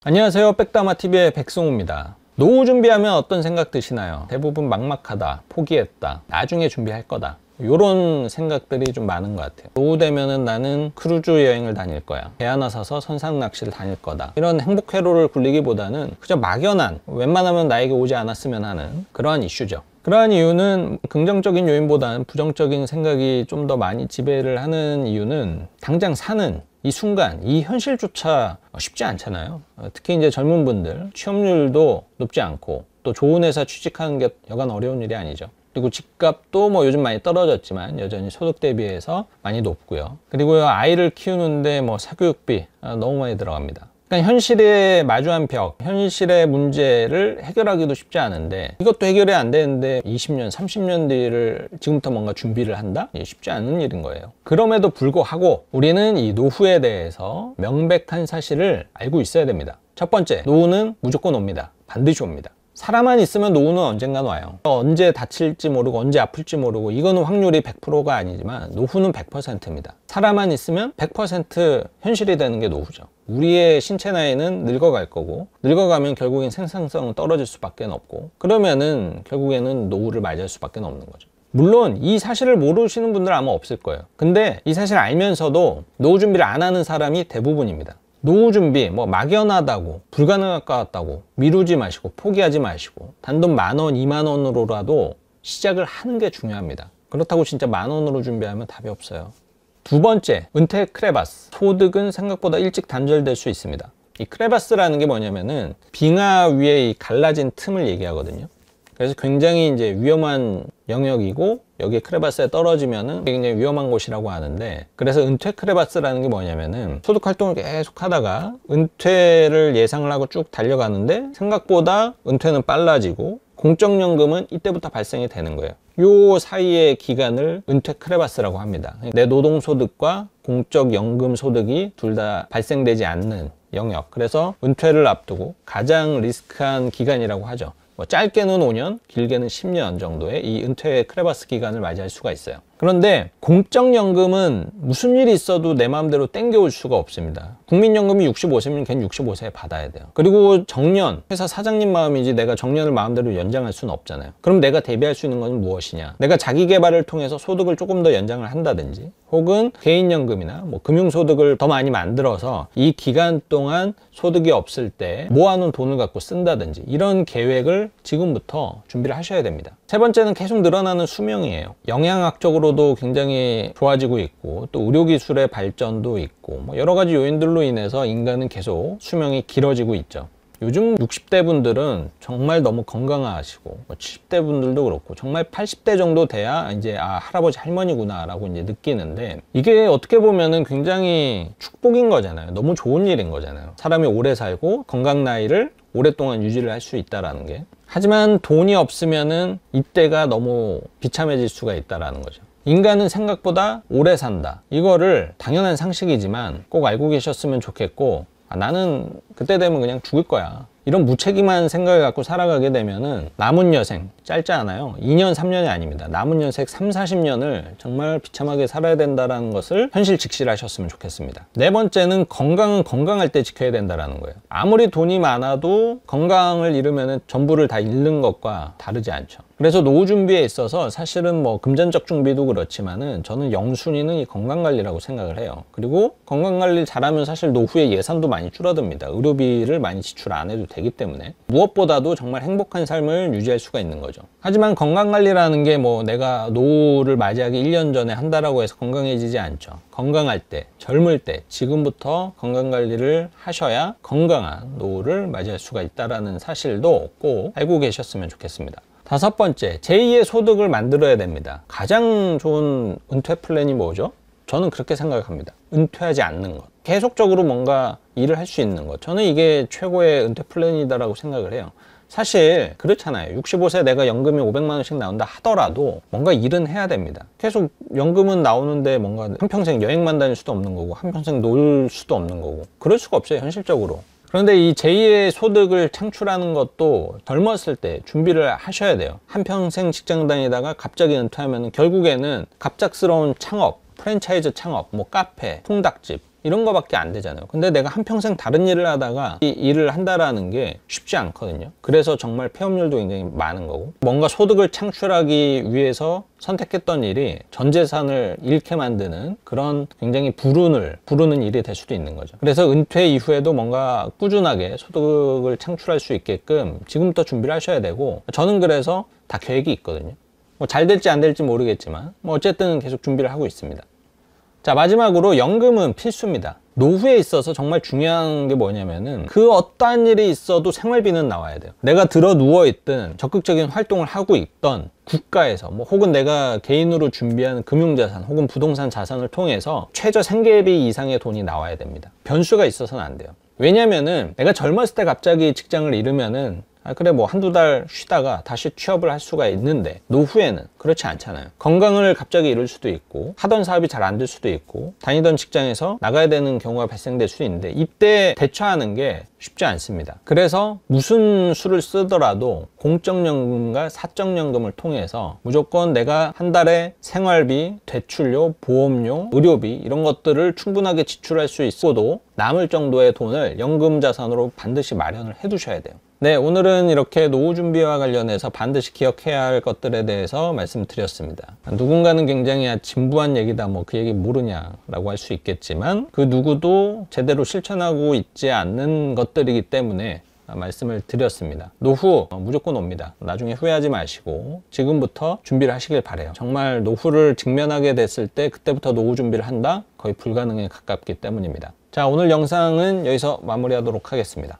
안녕하세요. 백다마TV의 백승호입니다. 노후 준비하면 어떤 생각 드시나요? 대부분 막막하다, 포기했다, 나중에 준비할 거다, 이런 생각들이 좀 많은 것 같아요. 노후 되면은 나는 크루즈 여행을 다닐 거야, 배 하나 사서 선상 낚시를 다닐 거다, 이런 행복 회로를 굴리기보다는 그저 막연한, 웬만하면 나에게 오지 않았으면 하는 그러한 이슈죠. 그러한 이유는 긍정적인 요인보다는 부정적인 생각이 좀 더 많이 지배를 하는 이유는 당장 사는 이 순간, 이 현실조차 쉽지 않잖아요. 특히 이제 젊은 분들, 취업률도 높지 않고 또 좋은 회사 취직하는 게 여간 어려운 일이 아니죠. 그리고 집값도 뭐 요즘 많이 떨어졌지만 여전히 소득 대비해서 많이 높고요. 그리고 아이를 키우는데 뭐 사교육비 너무 많이 들어갑니다. 그러니까 현실에 마주한 벽, 현실의 문제를 해결하기도 쉽지 않은데, 이것도 해결이 안 되는데 20년, 30년 뒤를 지금부터 뭔가 준비를 한다? 쉽지 않은 일인 거예요. 그럼에도 불구하고 우리는 이 노후에 대해서 명백한 사실을 알고 있어야 됩니다. 첫 번째, 노후는 무조건 옵니다. 반드시 옵니다. 사람만 있으면 노후는 언젠간 와요. 언제 다칠지 모르고 언제 아플지 모르고, 이거는 확률이 100%가 아니지만 노후는 100%입니다. 사람만 있으면 100% 현실이 되는 게 노후죠. 우리의 신체 나이는 늙어갈 거고, 늙어가면 결국엔 생산성은 떨어질 수밖에 없고, 그러면은 결국에는 노후를 맞이할 수밖에 없는 거죠. 물론 이 사실을 모르시는 분들 아마 없을 거예요. 근데 이 사실을 알면서도 노후 준비를 안 하는 사람이 대부분입니다. 노후 준비 뭐 막연하다고, 불가능할 것 같다고 미루지 마시고 포기하지 마시고, 단돈 10,000원, 20,000원으로라도 시작을 하는 게 중요합니다. 그렇다고 진짜 10,000원으로 준비하면 답이 없어요. 두 번째, 은퇴 크레바스. 소득은 생각보다 일찍 단절될 수 있습니다. 이 크레바스라는 게 뭐냐면은 빙하 위에 이 갈라진 틈을 얘기하거든요. 그래서 굉장히 이제 위험한 영역이고, 여기에 크레바스에 떨어지면은 굉장히 위험한 곳이라고 하는데, 그래서 은퇴 크레바스라는 게 뭐냐면은 소득 활동을 계속 하다가 은퇴를 예상을 하고 쭉 달려가는데 생각보다 은퇴는 빨라지고 공적연금은 이때부터 발생이 되는 거예요. 요 사이의 기간을 은퇴 크레바스라고 합니다. 내 노동소득과 공적연금 소득이 둘 다 발생되지 않는 영역, 그래서 은퇴를 앞두고 가장 리스크한 기간이라고 하죠. 뭐 짧게는 5년, 길게는 10년 정도의 이 은퇴 크레바스 기간을 맞이할 수가 있어요. 그런데 공적연금은 무슨 일이 있어도 내 마음대로 땡겨올 수가 없습니다. 국민연금이 65세면 걔는 65세에 받아야 돼요. 그리고 정년, 회사 사장님 마음이지 내가 정년을 마음대로 연장할 수는 없잖아요. 그럼 내가 대비할 수 있는 것은 무엇이냐? 내가 자기 개발을 통해서 소득을 조금 더 연장을 한다든지, 혹은 개인연금이나 뭐 금융소득을 더 많이 만들어서 이 기간 동안 소득이 없을 때 모아놓은 돈을 갖고 쓴다든지, 이런 계획을 지금부터 준비를 하셔야 됩니다. 세 번째는 계속 늘어나는 수명이에요. 영양학적으로도 굉장히 좋아지고 있고, 또 의료기술의 발전도 있고, 뭐 여러 가지 요인들로 인해서 인간은 계속 수명이 길어지고 있죠. 요즘 60대 분들은 정말 너무 건강하시고, 70대 분들도 그렇고, 정말 80대 정도 돼야 이제 할아버지 할머니구나 라고 이제 느끼는데, 이게 어떻게 보면은 굉장히 축복인 거잖아요. 너무 좋은 일인 거잖아요. 사람이 오래 살고 건강 나이를 오랫동안 유지를 할 수 있다라는 게. 하지만 돈이 없으면은 이때가 너무 비참해질 수가 있다라는 거죠. 인간은 생각보다 오래 산다, 이거를 당연한 상식이지만 꼭 알고 계셨으면 좋겠고, 나는 그때 되면 그냥 죽을 거야, 이런 무책임한 생각을 갖고 살아가게 되면은 남은 여생 짧지 않아요. 2년, 3년이 아닙니다. 남은 여생 3, 40년을 정말 비참하게 살아야 된다는 것을 현실 직시하셨으면 좋겠습니다. 네 번째는 건강은 건강할 때 지켜야 된다는 거예요. 아무리 돈이 많아도 건강을 잃으면 전부를 다 잃는 것과 다르지 않죠. 그래서 노후 준비에 있어서 사실은 뭐 금전적 준비도 그렇지만은 저는 영순위는 이 건강관리라고 생각을 해요. 그리고 건강관리 잘하면 사실 노후에 예산도 많이 줄어듭니다. 의료비를 많이 지출 안 해도 되기 때문에 무엇보다도 정말 행복한 삶을 유지할 수가 있는 거죠. 하지만 건강관리라는 게 뭐 내가 노후를 맞이하기 1년 전에 한다라고 해서 건강해지지 않죠. 건강할 때, 젊을 때, 지금부터 건강관리를 하셔야 건강한 노후를 맞이할 수가 있다는 사실도 꼭 알고 계셨으면 좋겠습니다. 다섯 번째, 제2의 소득을 만들어야 됩니다. 가장 좋은 은퇴 플랜이 뭐죠? 저는 그렇게 생각합니다. 은퇴하지 않는 것, 계속적으로 뭔가 일을 할 수 있는 것, 저는 이게 최고의 은퇴 플랜이다라고 생각을 해요. 사실 그렇잖아요. 65세 내가 연금이 500만 원씩 나온다 하더라도 뭔가 일은 해야 됩니다. 계속 연금은 나오는데 뭔가 한평생 여행만 다닐 수도 없는 거고, 한평생 놀 수도 없는 거고, 그럴 수가 없어요, 현실적으로. 그런데 이 제2의 소득을 창출하는 것도 젊었을 때 준비를 하셔야 돼요. 한평생 직장 다니다가 갑자기 은퇴하면 결국에는 갑작스러운 창업, 프랜차이즈 창업, 뭐 카페, 통닭집, 이런 거밖에 안 되잖아요. 근데 내가 한평생 다른 일을 하다가 이 일을 한다라는 게 쉽지 않거든요. 그래서 정말 폐업률도 굉장히 많은 거고, 뭔가 소득을 창출하기 위해서 선택했던 일이 전 재산을 잃게 만드는 그런 굉장히 부르는 일이 될 수도 있는 거죠. 그래서 은퇴 이후에도 뭔가 꾸준하게 소득을 창출할 수 있게끔 지금부터 준비를 하셔야 되고, 저는 그래서 다 계획이 있거든요. 뭐 잘 될지 안 될지 모르겠지만 뭐 어쨌든 계속 준비를 하고 있습니다. 자, 마지막으로 연금은 필수입니다. 노후에 있어서 정말 중요한 게 뭐냐면은 그 어떠한 일이 있어도 생활비는 나와야 돼요. 내가 들어 누워 있든 적극적인 활동을 하고 있던 국가에서 뭐 혹은 내가 개인으로 준비한 금융자산 혹은 부동산 자산을 통해서 최저 생계비 이상의 돈이 나와야 됩니다. 변수가 있어서는 안 돼요. 왜냐면은 내가 젊었을 때 갑자기 직장을 잃으면은 그래 뭐 한두 달 쉬다가 다시 취업을 할 수가 있는데, 노후에는 그렇지 않잖아요. 건강을 갑자기 잃을 수도 있고, 하던 사업이 잘 안 될 수도 있고, 다니던 직장에서 나가야 되는 경우가 발생될 수 있는데, 이때 대처하는 게 쉽지 않습니다. 그래서 무슨 수를 쓰더라도 공적연금과 사적연금을 통해서 무조건 내가 한 달에 생활비, 대출료, 보험료, 의료비 이런 것들을 충분하게 지출할 수 있어도 남을 정도의 돈을 연금 자산으로 반드시 마련을 해 두셔야 돼요. 네, 오늘은 이렇게 노후 준비와 관련해서 반드시 기억해야 할 것들에 대해서 말씀드렸습니다. 누군가는 굉장히 진부한 얘기다, 뭐 그 얘기 모르냐라고 할 수 있겠지만, 그 누구도 제대로 실천하고 있지 않는 것들이기 때문에 말씀을 드렸습니다. 노후 무조건 옵니다. 나중에 후회하지 마시고 지금부터 준비를 하시길 바래요. 정말 노후를 직면하게 됐을 때 그때부터 노후 준비를 한다? 거의 불가능에 가깝기 때문입니다. 자, 오늘 영상은 여기서 마무리하도록 하겠습니다.